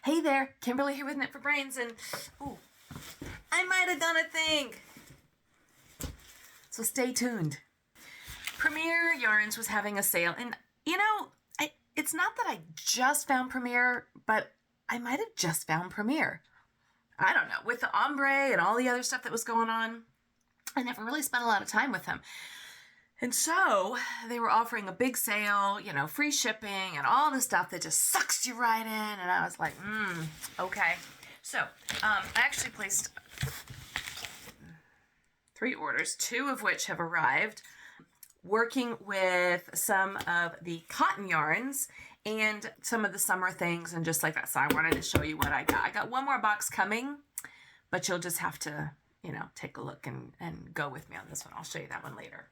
Hey there, Kimberly here with Knit for Brains, and I might have done a thing. So stay tuned. Premier Yarns was having a sale, and it's not that I just found Premier, but I might have just found Premier. I don't know, with the ombre and all the other stuff that was going on, I never really spent a lot of time with them. And so they were offering a big sale, free shipping and all the stuff that just sucks you right in. And I was like, okay. So I actually placed 3 orders, 2 of which have arrived, working with some of the cotton yarns and some of the summer things and just like that. So I wanted to show you what I got. I got one more box coming, but you'll just have to, take a look and go with me on this one. I'll show you that one later.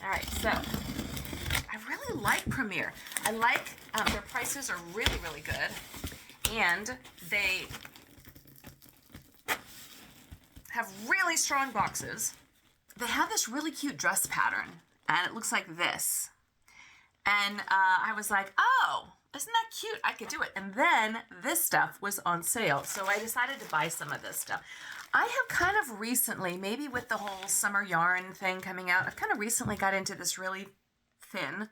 All right, so I really like Premier. I like their prices are really, really good, and they have really strong boxes. They have this really cute dress pattern, and it looks like this. And I was like, oh, isn't that cute? I could do it. And then this stuff was on sale, so I decided to buy some of this stuff. I have kind of recently, maybe with the whole summer yarn thing coming out, I've kind of recently got into this really thin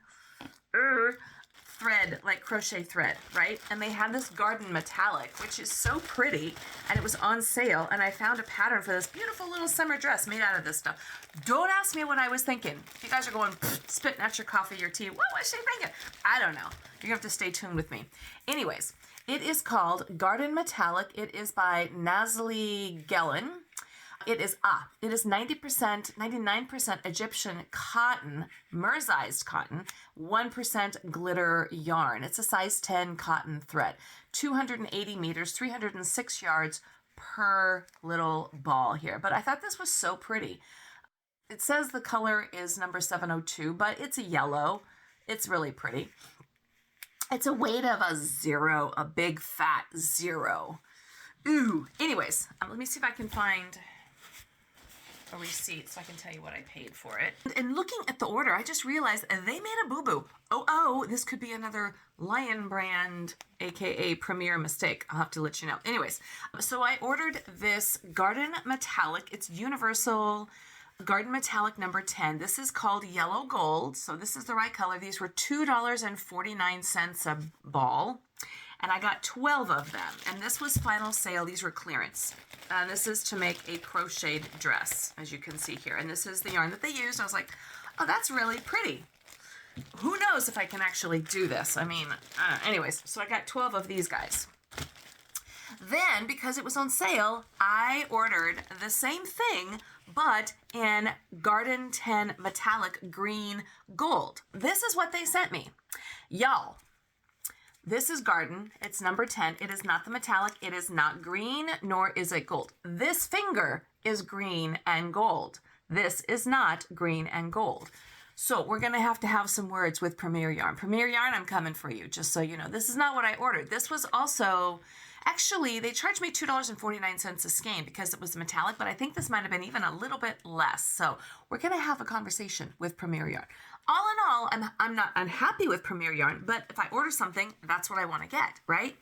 thread, like crochet thread, right? And they had this garden metallic, which is so pretty, and it was on sale, and I found a pattern for this beautiful little summer dress made out of this stuff. Don't ask me what I was thinking. If you guys are going spitting at your coffee, your tea, what was she thinking? I don't know. You're gonna have to stay tuned with me. Anyways, it is called Garden Metallic. It is by Nazli Gellin. It is 90%, 99% Egyptian cotton, mersized cotton, 1% glitter yarn. It's a size 10 cotton thread, 280 meters, 306 yards per little ball here. But I thought this was so pretty. It says the color is number 702, but it's a yellow. It's really pretty. It's a weight of a 0, a big fat 0. Ooh. Anyways, let me see if I can find a receipt so I can tell you what I paid for it. And looking at the order, I just realized they made a boo-boo. Oh, this could be another Lion brand, aka Premier mistake. I'll have to let you know. Anyways, so I ordered this Garden Metallic. It's universal Garden Metallic number 10. This is called Yellow Gold, so this is the right color. These were $2.49 a ball, and I got 12 of them, and this was final sale. These were clearance. This is to make a crocheted dress, as you can see here, and this is the yarn that they used. I was like, oh, that's really pretty. Who knows if I can actually do this? I mean, anyways, so I got 12 of these guys. Then, because it was on sale, I ordered the same thing, but in Garden 10 Metallic Green Gold. This is what they sent me. Y'all, this is Garden. It's number 10. It is not the metallic. It is not green, nor is it gold. This finger is green and gold. This is not green and gold. So we're going to have some words with Premier Yarn. Premier Yarn, I'm coming for you, just so you know. This is not what I ordered. This was also... Actually, they charged me $2.49 a skein because it was metallic, but I think this might have been even a little bit less. So we're going to have a conversation with Premier Yarn. All in all, I'm not unhappy with Premier Yarn, but if I order something, that's what I want to get, right?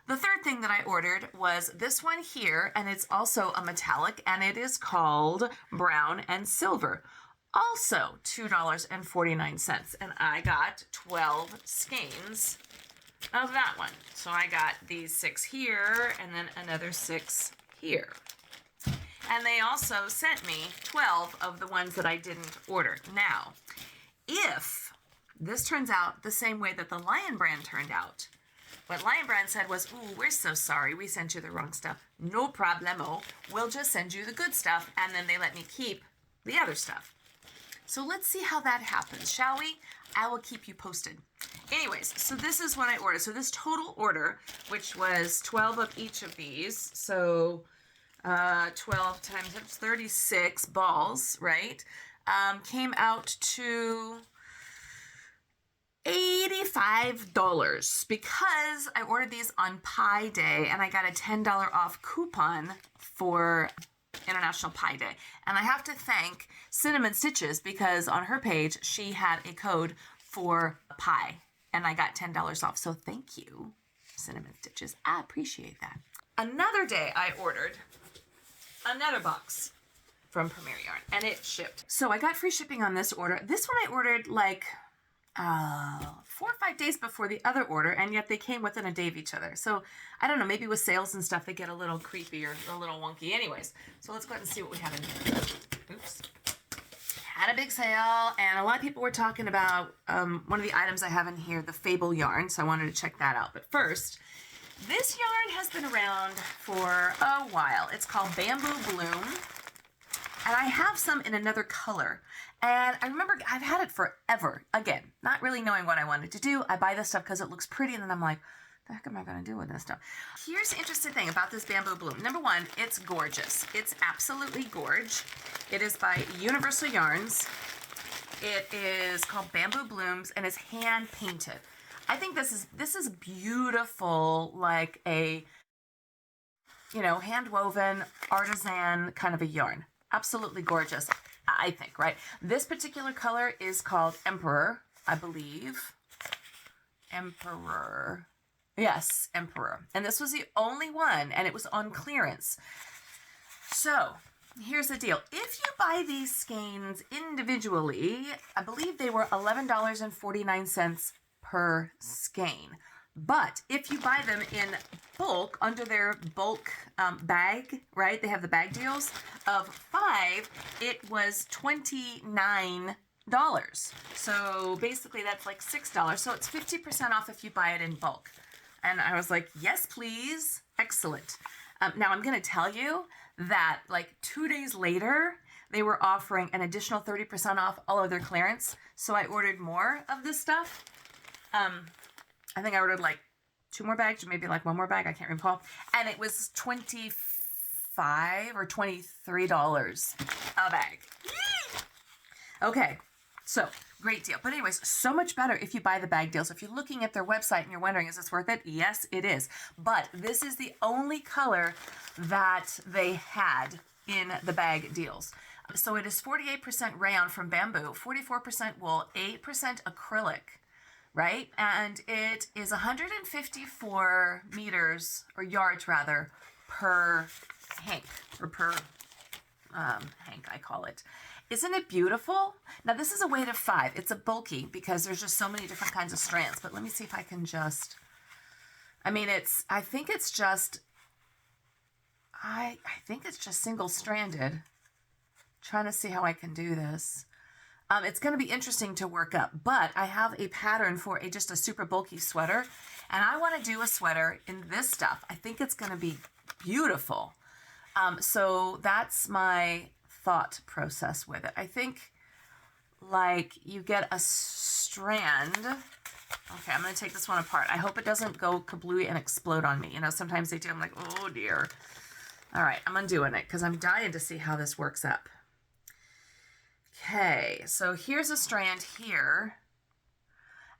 The third thing that I ordered was this one here, and it's also a metallic, and it is called Brown and Silver. Also $2.49, and I got 12 skeins of that one. So I got these 6 here and then another 6 here. And they also sent me 12 of the ones that I didn't order. Now, if this turns out the same way that the Lion brand turned out, what Lion brand said was, ooh, we're so sorry, we sent you the wrong stuff. No problemo. We'll just send you the good stuff, and then they let me keep the other stuff. So let's see how that happens, shall we? I will keep you posted. Anyways, so this is what I ordered. So this total order, which was 12 of each of these, so 12 times 36 balls, right, came out to $85 because I ordered these on Pi Day and I got a $10 off coupon for International Pi Day. And I have to thank Cinnamon Stitches because on her page, she had a code for Pi and I got $10 off. So thank you, cinnamon stitches. I appreciate that. Another day I ordered another box from Premier Yarn, and it shipped. So I got free shipping on this order. This one I ordered like 4 or 5 days before the other order, and yet they came within a day of each other. So I don't know, maybe with sales and stuff, they get a little creepy or a little wonky. Anyways, so let's go ahead and see what we have in here. Oops. Had a big sale, and a lot of people were talking about one of the items I have in here, the Fable yarn, so I wanted to check that out. But first, this yarn has been around for a while. It's called Bamboo Bloom, and I have some in another color. And I remember I've had it forever. Again, not really knowing what I wanted to do. I buy this stuff because it looks pretty, and then I'm like, the heck am I going to do with this stuff? Here's the interesting thing about this Bamboo Bloom. Number one, it's gorgeous. It's absolutely gorge. It is by Universal Yarns. It is called Bamboo Blooms, and is hand painted. I think this is beautiful, like a, you know, hand woven artisan kind of a yarn. Absolutely gorgeous, I think, right? This particular color is called Emperor, I believe. Emperor. Yes, Emperor. And this was the only one, and it was on clearance. So here's the deal. If you buy these skeins individually, I believe they were $11.49 per skein. But if you buy them in bulk, under their bulk bag, right? They have the bag deals of 5, it was $29. So basically that's like $6. So it's 50% off if you buy it in bulk. And I was like, yes, please. Excellent. Now I'm going to tell you that like 2 days later, they were offering an additional 30% off all of their clearance. So I ordered more of this stuff. I think I ordered like 2 more bags, or maybe like 1 more bag. I can't recall. And it was $25 or $23 a bag. Okay. So great deal. But anyways, so much better if you buy the bag deals. If you're looking at their website and you're wondering, is this worth it? Yes, it is. But this is the only color that they had in the bag deals. So it is 48% rayon from bamboo, 44% wool, 8% acrylic, right? And it is 154 meters, or yards rather, per hank, or per hank, I call it. Isn't it beautiful? Now this is a weight of 5. It's a bulky because there's just so many different kinds of strands. But let me see if I can just, I mean, I think it's just single stranded. Trying to see how I can do this. It's going to be interesting to work up, but I have a pattern for just a super bulky sweater, and I want to do a sweater in this stuff. I think it's going to be beautiful. So that's my thought process with it. I think like you get a strand. Okay, I'm going to take this one apart. I hope it doesn't go kablooey and explode on me. You know, sometimes they do. I'm like, oh dear. All right, I'm undoing it because I'm dying to see how this works up. Okay, so here's a strand here.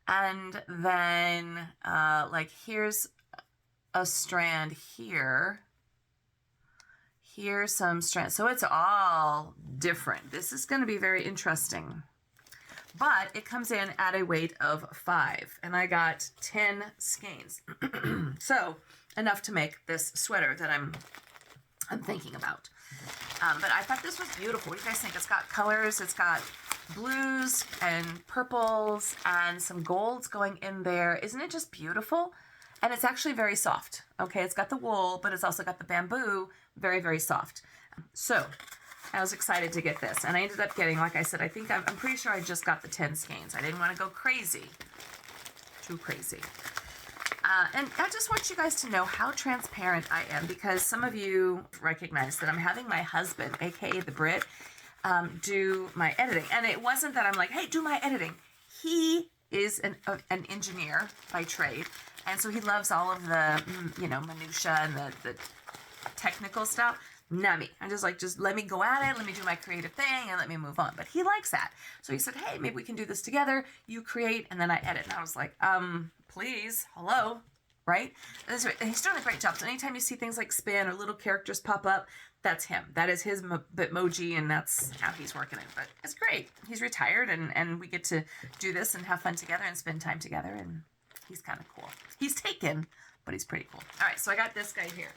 And then like here's a strand here. Here's some strands. So it's all different. This is going to be very interesting. But it comes in at a weight of 5. And I got 10 skeins. So enough to make this sweater that I'm thinking about. But I thought this was beautiful. What do you guys think? It's got colors. It's got blues and purples and some golds going in there. Isn't it just beautiful? And it's actually very soft. Okay, it's got the wool, but it's also got the bamboo. Very, very soft. So I was excited to get this. And I ended up getting, like I said, I think I'm pretty sure I just got the 10 skeins. I didn't want to go crazy. Too crazy. And I just want you guys to know how transparent I am, because some of you recognize that I'm having my husband, aka the Brit, do my editing. And it wasn't that I'm like, hey, do my editing. He is an engineer by trade, and so he loves all of the, you know, minutia and the technical stuff. Not me. I'm just like, just let me go at it, let me do my creative thing, and let me move on. But he likes that. So he said, hey, maybe we can do this together. You create, and then I edit. And I was like, please, hello, right? And he's doing a great job. So anytime you see things like spin or little characters pop up, that's him. That is his Bitmoji, and that's how he's working it. But it's great. He's retired, and we get to do this and have fun together and spend time together, and he's kind of cool. He's taken, but he's pretty cool. All right, so I got this guy here.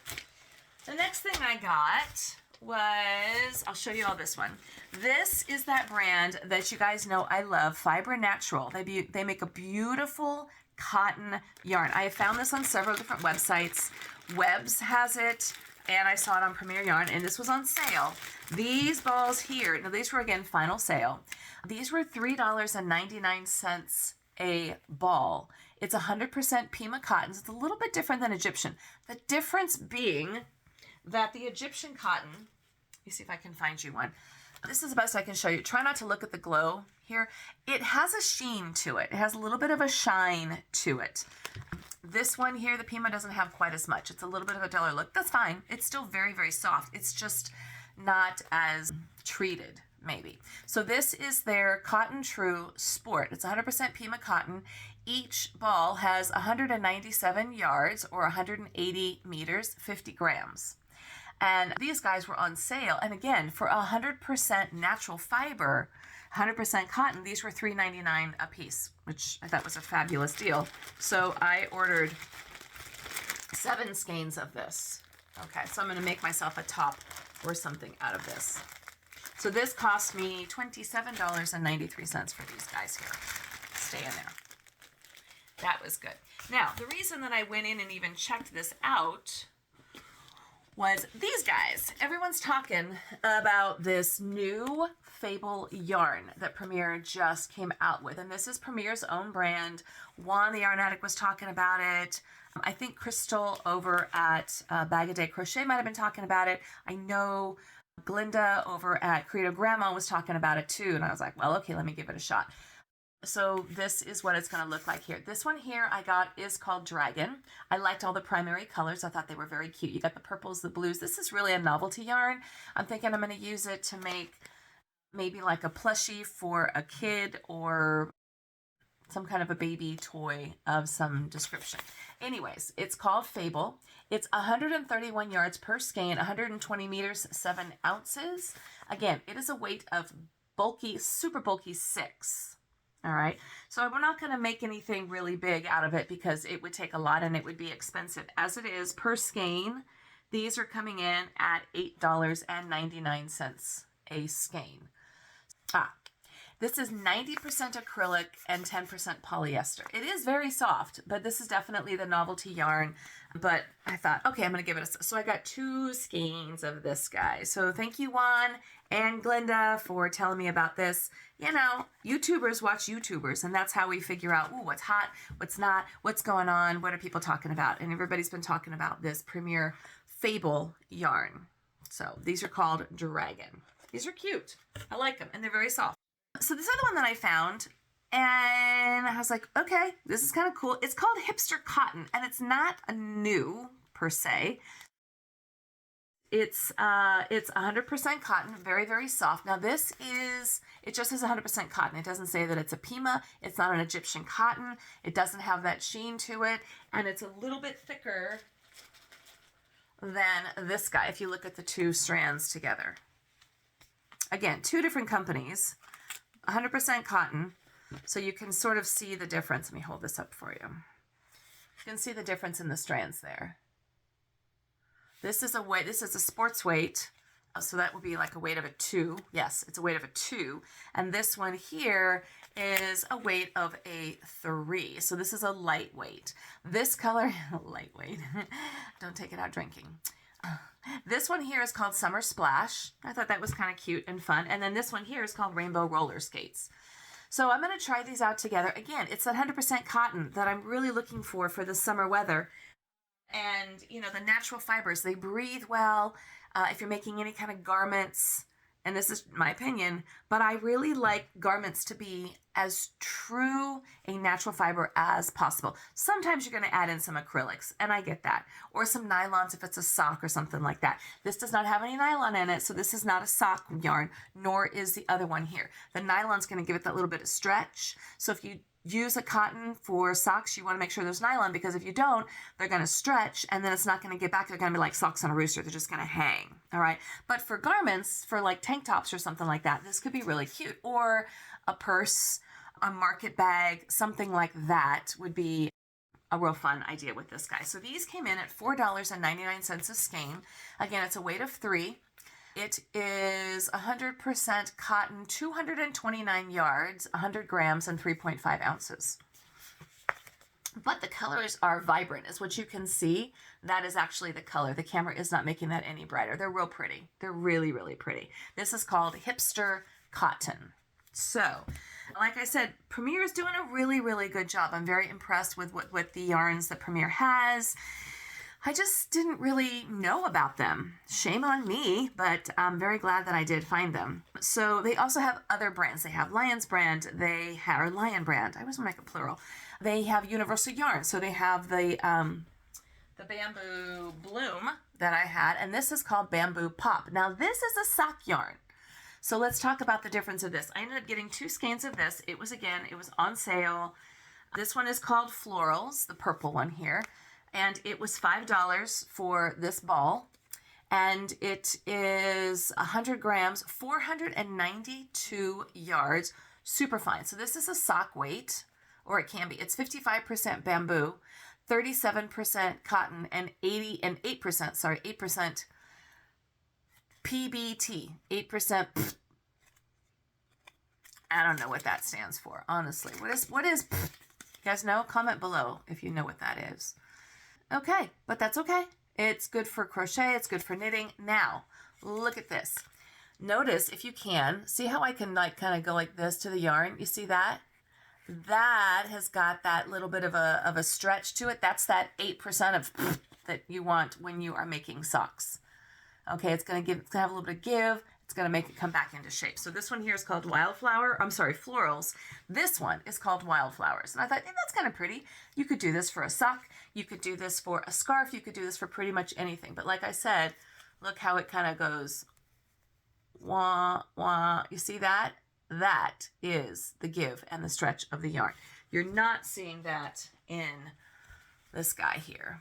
The next thing I got was, I'll show you all this one. This is that brand that you guys know I love, Fiber Natural. They make a beautiful cotton yarn. I have found this on several different websites. Webs has it, and I saw it on Premier Yarn, and this was on sale. These balls here, now these were again final sale. These were $3.99 a ball. It's 100% Pima cotton. So it's a little bit different than Egyptian. The difference being that the Egyptian cotton, let me see if I can find you one. This is the best I can show you. Try not to look at the glow here. It has a sheen to it. It has a little bit of a shine to it. This one here, the Pima, doesn't have quite as much. It's a little bit of a duller look. That's fine. It's still very, very soft. It's just not as treated, maybe. So this is their Cotton True Sport. It's 100% Pima cotton. Each ball has 197 yards or 180 meters, 50 grams. And these guys were on sale. And again, for 100% natural fiber, 100% cotton, these were $3.99 a piece, which I thought was a fabulous deal. So I ordered 7 skeins of this. Okay, so I'm going to make myself a top or something out of this. So this cost me $27.93 for these guys here. Stay in there. That was good. Now, the reason that I went in and even checked this out was these guys. Everyone's talking about this new Fable yarn that Premier just came out with. And this is Premier's own brand. Juan, the yarn addict, was talking about it. I think Crystal over at Bag A Day Crochet might have been talking about it. I know Glenda over at Creative Grandma was talking about it too. And I was like, well, okay, let me give it a shot. So this is what it's going to look like here. This one here I got is called Dragon. I liked all the primary colors. I thought they were very cute. You got the purples, the blues. This is really a novelty yarn. I'm thinking I'm going to use it to make maybe like a plushie for a kid or some kind of a baby toy of some description. Anyways, it's called Fable. It's 131 yards per skein, 120 meters, 7 ounces. Again, it is a weight of bulky, super bulky 6. All right, so we're not going to make anything really big out of it because it would take a lot and it would be expensive. As it is, per skein, these are coming in at $8.99 a skein. This is 90% acrylic and 10% polyester. It is very soft, but this is definitely the novelty yarn. But I thought, okay, I'm going to give it a... So I got 2 skeins of this guy. So thank you, Juan and Glenda, for telling me about this. You know, YouTubers watch YouTubers, and that's how we figure out, ooh, what's hot, what's not, what's going on, what are people talking about. And everybody's been talking about this Premier Fable yarn. So these are called Dragon. These are cute. I like them, and they're very soft. So this other one that I found, and I was like, okay, this is kind of cool. It's called Hipster Cotton, and it's not a new per se. It's 100% cotton, very, very soft. Now this is, it just says 100% cotton. It doesn't say that it's a Pima. It's not an Egyptian cotton. It doesn't have that sheen to it, and it's a little bit thicker than this guy if you look at the 2 strands together. Again, 2 different companies. 100% cotton, so you can sort of see the difference. Let me hold this up for you. You can see the difference in the strands there. This is a weight, this is a sports weight, so that would be like a weight of a 2. Yes, it's a weight of a 2. And this one here is a weight of a 3. So this is a lightweight. This color, lightweight, don't take it out drinking. This one here is called Summer Splash. I thought that was kind of cute and fun. And then this one here is called Rainbow Roller Skates. So I'm going to try these out together. Again, it's 100% cotton that I'm really looking for the summer weather. And, you know, the natural fibers, they breathe well. If you're making any kind of garments, and this is my opinion, but I really like garments to be as true a natural fiber as possible. Sometimes you're going to add in some acrylics, and I get that. Or some nylons if it's a sock or something like that. This does not have any nylon in it, so this is not a sock yarn, nor is the other one here. The nylon's going to give it that little bit of stretch. So if you use a cotton for socks, you want to make sure there's nylon, because if you don't, they're going to stretch and then it's not going to get back. They're going to be like socks on a rooster. They're just going to hang. All right. But for garments, for like tank tops or something like that, this could be really cute. Or a purse, a market bag, something like that would be a real fun idea with this guy. So these came in at $4.99 a skein. Again, it's a weight of 3. It is 100% cotton, 229 yards, 100 grams, and 3.5 ounces. But the colors are vibrant, is what you can see. That is actually the color. The camera is not making that any brighter. They're real pretty. They're really, really pretty. This is called Hipster Cotton. So, like I said, Premier is doing a really, really good job. I'm very impressed with what the yarns that Premier has. I just didn't really know about them. Shame on me, but I'm very glad that I did find them. So they also have other brands. They have Lion's brand. They have Lion brand. I always want to make it plural. They have Universal Yarn. So they have the Bamboo Bloom that I had, and this is called Bamboo Pop. Now this is a sock yarn. So let's talk about the difference of this. I ended up getting 2 skeins of this. It was on sale. This one is called Florals, the purple one here. And it was $5 for this ball. And it is 100 grams, 492 yards, super fine. So this is a sock weight, or it can be. It's 55% bamboo, 37% cotton, and 8% PBT, 8%. I don't know what that stands for, honestly. What is? You guys know? Comment below if you know what that is. Okay, but that's okay. It's good for crochet. It's good for knitting. Now, look at this. Notice, if you can, see how I can like kind of go like this to the yarn? You see that? That has got that little bit of a stretch to it. That's that 8% of that you want when you are making socks. Okay, it's gonna have a little bit of give. It's gonna make it come back into shape. So this one here is called Florals. This one is called Wildflowers. And I thought, that's kind of pretty. You could do this for a sock. You could do this for a scarf. You could do this for pretty much anything. But like I said, look how it kind of goes. Wah, wah. You see that? That is the give and the stretch of the yarn. You're not seeing that in this guy here.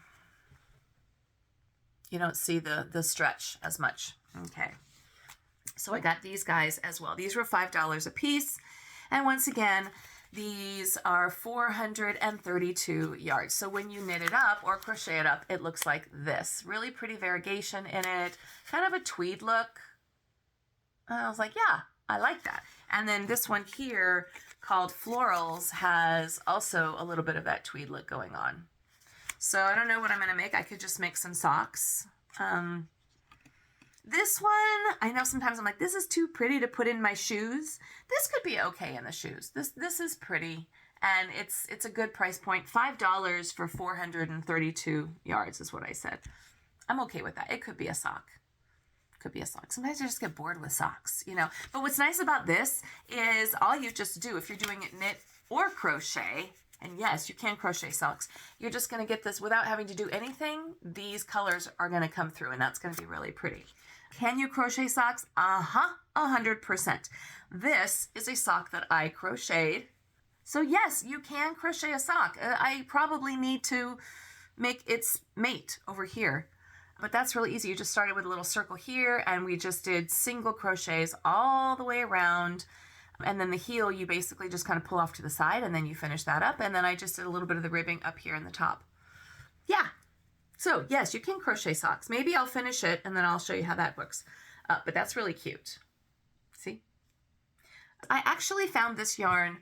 You don't see the stretch as much. Okay. So I got these guys as well. These were $5 a piece. And once again, these are 432 yards. So when you knit it up or crochet it up, it looks like this. Really pretty variegation in it. Kind of a tweed look. And I was like, yeah, I like that. And then this one here called Florals has also a little bit of that tweed look going on. So I don't know what I'm going to make. I could just make some socks. This one, I know sometimes I'm like, this is too pretty to put in my shoes. This could be okay in the shoes. This is pretty, and it's a good price point. $5 for 432 yards is what I said. I'm okay with that. It could be a sock. Could be a sock. Sometimes I just get bored with socks, you know. But what's nice about this is all you just do, if you're doing it knit or crochet, and yes, you can crochet socks, you're just going to get this without having to do anything. These colors are going to come through, and that's going to be really pretty. Can you crochet socks? 100%. This is a sock that I crocheted. So yes, you can crochet a sock. I probably need to make its mate over here. But that's really easy. You just started with a little circle here, and we just did single crochets all the way around. And then the heel, you basically just kind of pull off to the side, and then you finish that up. And then I just did a little bit of the ribbing up here in the top. Yeah. So yes, you can crochet socks. Maybe I'll finish it, and then I'll show you how that looks. But that's really cute. See? I actually found this yarn.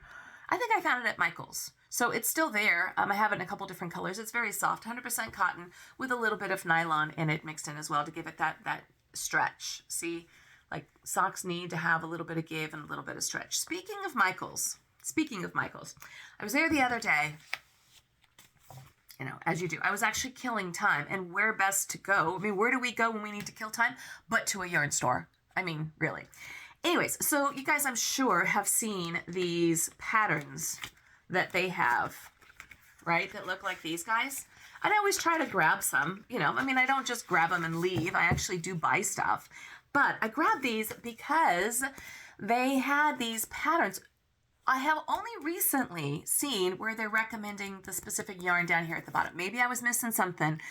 I think I found it at Michael's. So it's still there. I have it in a couple different colors. It's very soft, 100% cotton with a little bit of nylon in it mixed in as well to give it that stretch. See, like socks need to have a little bit of give and a little bit of stretch. Speaking of Michael's, I was there the other day, you know, as you do. I was actually killing time, and where best to go? I mean, where do we go when we need to kill time? But to a yarn store. I mean, really. Anyways, so you guys, I'm sure, have seen these patterns that they have, right? That look like these guys. I always try to grab some, you know. I mean, I don't just grab them and leave. I actually do buy stuff. But I grabbed these because they had these patterns. I have only recently seen where they're recommending the specific yarn down here at the bottom. Maybe I was missing something,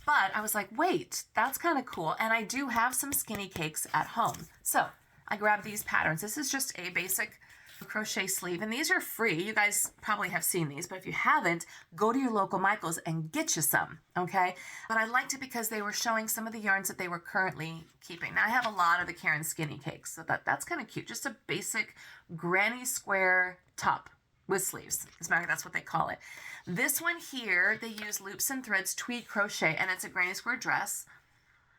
but I was like, wait, that's kind of cool. And I do have some skinny cakes at home. So I grabbed these patterns. This is just a basic crochet sleeve, and these are free. You guys probably have seen these, but if you haven't, go to your local Michael's and get you some, okay? But I liked it because they were showing some of the yarns that they were currently keeping. Now I have a lot of the Karen Skinny Cakes, so that's kind of cute. Just a basic granny square top with sleeves. As a matter of fact, that's what they call it. This one here, they use loops and threads tweed crochet, and it's a granny square dress.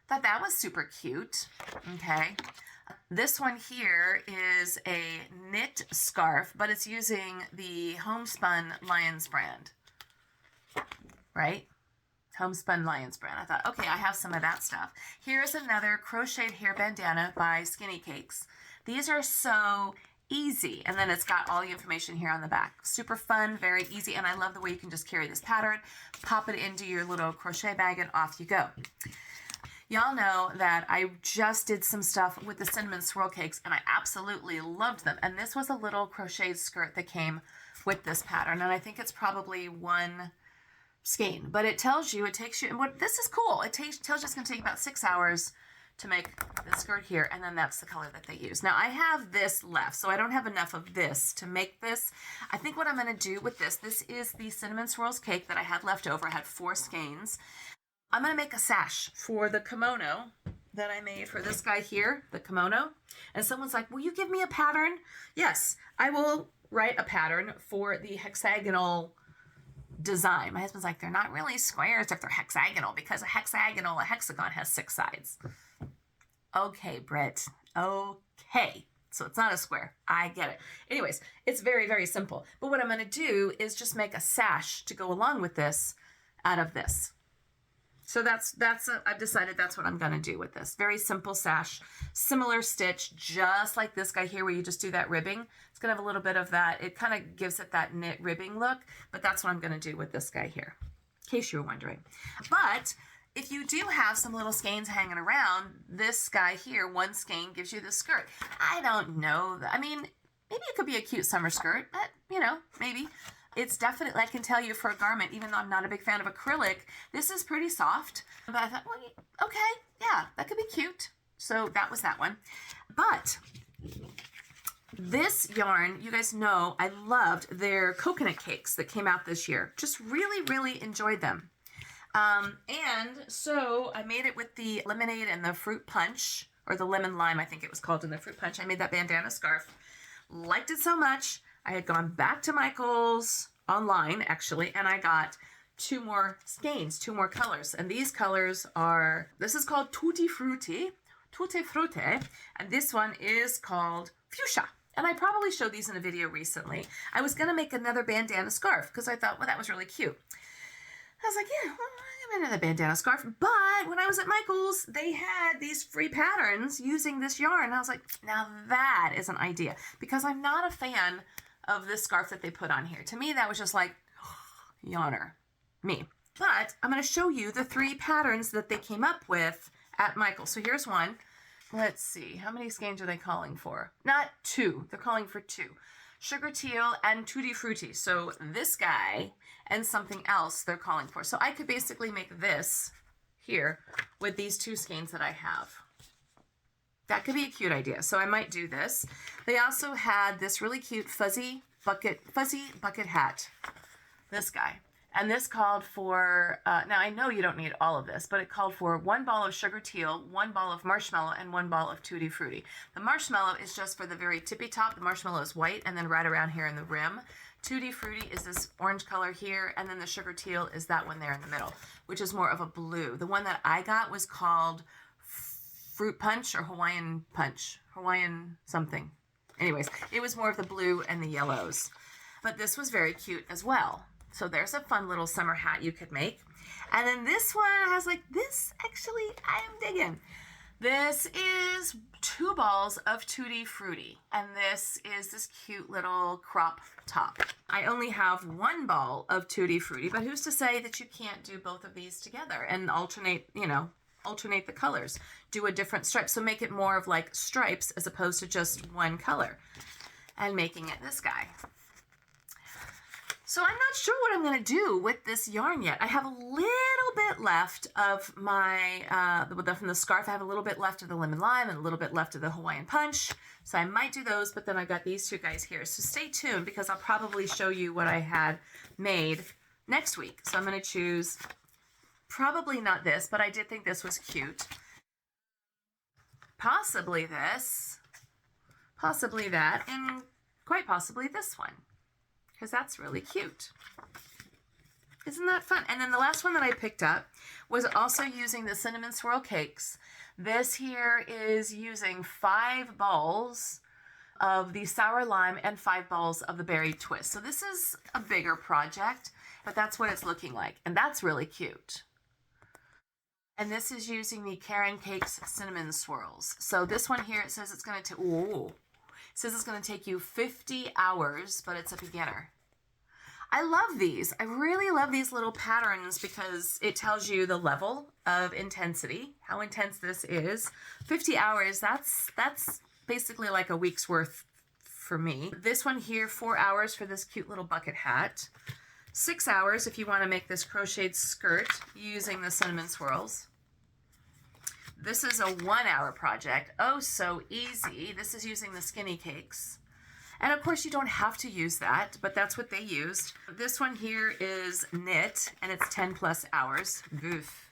Thought that was super cute, okay? This one here is a knit scarf, but it's using the Homespun Lions brand, right? Homespun Lions brand. I thought, okay, I have some of that stuff. Here's another crocheted hair bandana by Skinny Cakes. These are so easy, and then it's got all the information here on the back. Super fun, very easy, and I love the way you can just carry this pattern, pop it into your little crochet bag, and off you go. Y'all know that I just did some stuff with the cinnamon swirl cakes, and I absolutely loved them. And this was a little crocheted skirt that came with this pattern, and I think it's probably one skein. But it tells you, it takes you, and what this is cool. It tells you it's going to take about 6 hours to make the skirt here, and then that's the color that they use. Now I have this left, so I don't have enough of this to make this. I think what I'm going to do with this is the cinnamon swirls cake that I had left over. I had 4 skeins. I'm going to make a sash for the kimono that I made for this guy here, the kimono. And someone's like, will you give me a pattern? Yes, I will write a pattern for the hexagonal design. My husband's like, they're not really squares if they're hexagonal, because a hexagon has 6 sides. Okay, Britt. Okay. So it's not a square. I get it. Anyways, it's very, very simple. But what I'm going to do is just make a sash to go along with this out of this. So I've decided that's what I'm going to do with this. Very simple sash, similar stitch, just like this guy here where you just do that ribbing. It's going to have a little bit of that. It kind of gives it that knit ribbing look, but that's what I'm going to do with this guy here, in case you were wondering. But if you do have some little skeins hanging around, this guy here, one skein gives you the skirt. I don't know. I mean, maybe it could be a cute summer skirt, but, you know, maybe. It's definitely, I can tell you for a garment, even though I'm not a big fan of acrylic, this is pretty soft. But I thought, well, okay, yeah, that could be cute. So that was that one. But this yarn, you guys know, I loved their coconut cakes that came out this year. Just really, really enjoyed them. And so I made it with the lemonade and the fruit punch, or the lemon lime, I think it was called in the fruit punch. I made that bandana scarf. Liked it so much. I had gone back to Michael's online, actually, and I got 2 more skeins, 2 more colors. And these colors are, this is called Tutti Frutti, and this one is called Fuchsia. And I probably showed these in a video recently. I was going to make another bandana scarf because I thought, well, that was really cute. I was like, yeah, well, I'm going to another bandana scarf. But when I was at Michael's, they had these free patterns using this yarn. And I was like, now that is an idea, because I'm not a fan of this scarf that they put on here. To me, that was just like, yawner, me. But I'm going to show you the 3 patterns that they came up with at Michael's. So here's one. Let's see, how many skeins are they calling for? Not 2, they're calling for 2. Sugar Teal and Tutti Frutti. So this guy and something else they're calling for. So I could basically make this here with these 2 skeins that I have. That could be a cute idea. So I might do this. They also had this really cute fuzzy bucket hat. This guy. And this called for, now I know you don't need all of this, but it called for 1 ball of Sugar Teal, 1 ball of marshmallow, and 1 ball of Tutti Frutti. The marshmallow is just for the very tippy top. The marshmallow is white, and then right around here in the rim. Tutti Frutti is this orange color here, and then the Sugar Teal is that one there in the middle, which is more of a blue. The one that I got was called Fruit Punch or Hawaiian Punch, Hawaiian something. Anyways, it was more of the blue and the yellows. But this was very cute as well. So there's a fun little summer hat you could make. And then this one has like this, actually, I am digging. This is 2 balls of Tutti Frutti. And this is this cute little crop top. I only have 1 ball of Tutti Frutti, but who's to say that you can't do both of these together and alternate, you know, alternate the colors, do a different stripe. So make it more of like stripes as opposed to just one color, and making it this guy. So I'm not sure what I'm going to do with this yarn yet. I have a little bit left of my, from the scarf, I have a little bit left of the lemon lime and a little bit left of the Hawaiian punch. So I might do those, but then I got these two guys here. So stay tuned because I'll probably show you what I had made next week. So I'm going to choose probably not this, but I did think this was cute. Possibly this, possibly that, and quite possibly this one, because that's really cute. Isn't that fun? And then the last one that I picked up was also using the cinnamon swirl cakes. This here is using 5 balls of the sour lime and 5 balls of the berry twist. So this is a bigger project, but that's what it's looking like. And that's really cute. And this is using the Karen Cakes cinnamon swirls. So this one here, it says it's going to take you 50 hours, but it's a beginner. I love these. I really love these little patterns because it tells you the level of intensity, how intense this is. 50 hours, that's basically like a week's worth for me. This one here, 4 hours for this cute little bucket hat. 6 hours if you want to make this crocheted skirt using the cinnamon swirls. This is a 1 hour project. Oh, so easy. This is using the skinny cakes. And of course you don't have to use that, but that's what they used. This one here is knit and it's 10 plus hours. Oof.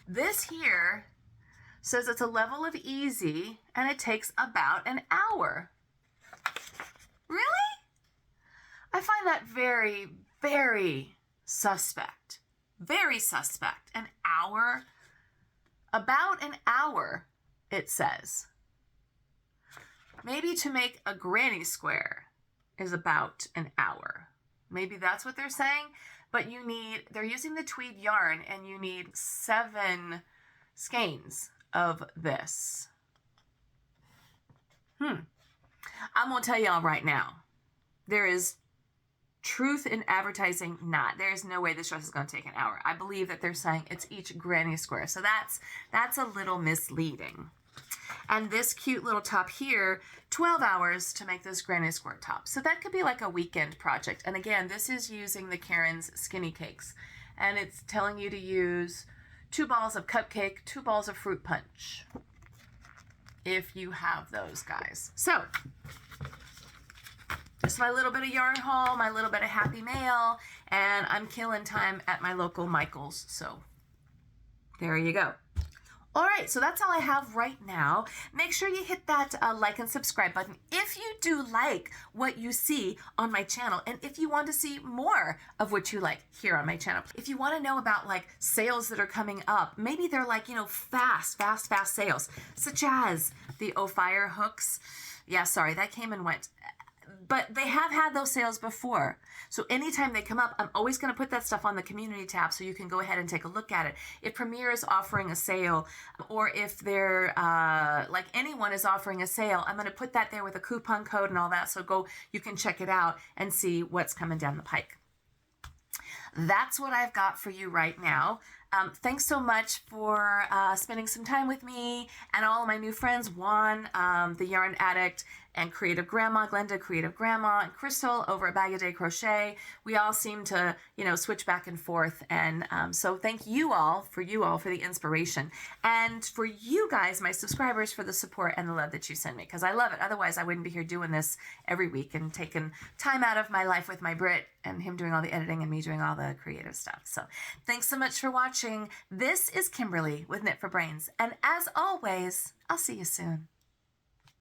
This here says it's a level of easy and it takes about an hour. Really? I find that very, very suspect. Very suspect. An hour? About an hour, it says. Maybe to make a granny square is about an hour. Maybe that's what they're saying, but they're using the tweed yarn and you need 7 skeins of this. I'm gonna tell y'all right now, there is truth in advertising not. There is no way this dress is going to take an hour. I believe that they're saying it's each granny square. So that's a little misleading. And this cute little top here, 12 hours to make this granny square top. So that could be like a weekend project. And again, this is using the Karen's Skinny Cakes. And it's telling you to use 2 balls of cupcake, 2 balls of fruit punch, if you have those guys. So just my little bit of yarn haul, my little bit of happy mail, and I'm killing time at my local Michael's. So there you go. All right, so that's all I have right now. Make sure you hit that like and subscribe button if you do like what you see on my channel, and if you want to see more of what you like here on my channel. If you want to know about like sales that are coming up, maybe they're like, fast sales, such as the Fire hooks. Yeah, sorry, that came and went. But they have had those sales before. So anytime they come up, I'm always going to put that stuff on the community tab so you can go ahead and take a look at it. If Premier is offering a sale, or if they're, like anyone is offering a sale, I'm going to put that there with a coupon code and all that. So you can check it out and see what's coming down the pike. That's what I've got for you right now. Thanks so much for spending some time with me and all of my new friends, Juan, the Yarn Addict, and Creative Grandma, Glenda, Creative Grandma, and Crystal over at Bag A Day Crochet. We all seem to, switch back and forth. And so thank you all for the inspiration. And for you guys, my subscribers, for the support and the love that you send me, because I love it. Otherwise, I wouldn't be here doing this every week and taking time out of my life with my Brit and him doing all the editing and me doing all the creative stuff. So thanks so much for watching. This is Kimberly with Knit for Brains. And as always, I'll see you soon.